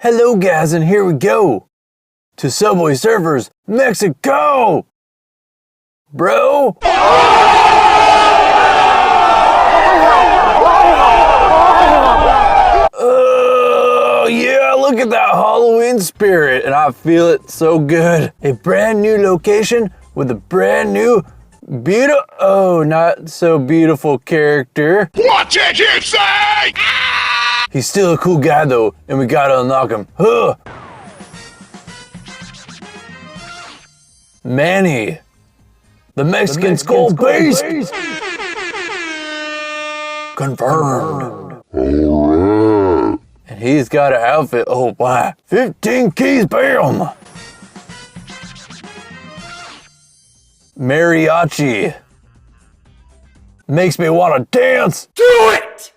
Hello guys, and here we go to Subway Surfers, Mexico! Bro! Oh yeah, look at that Halloween spirit, and I feel it so good. A brand new location with a brand new not so beautiful character. What did you say? He's still a cool guy though, and we gotta unlock him. Huh. Manny, the Mexican skull beast. Confirmed. Alright. And he's got an outfit. Oh wow, 15 keys, bam. Mariachi. Makes me wanna dance. Do it!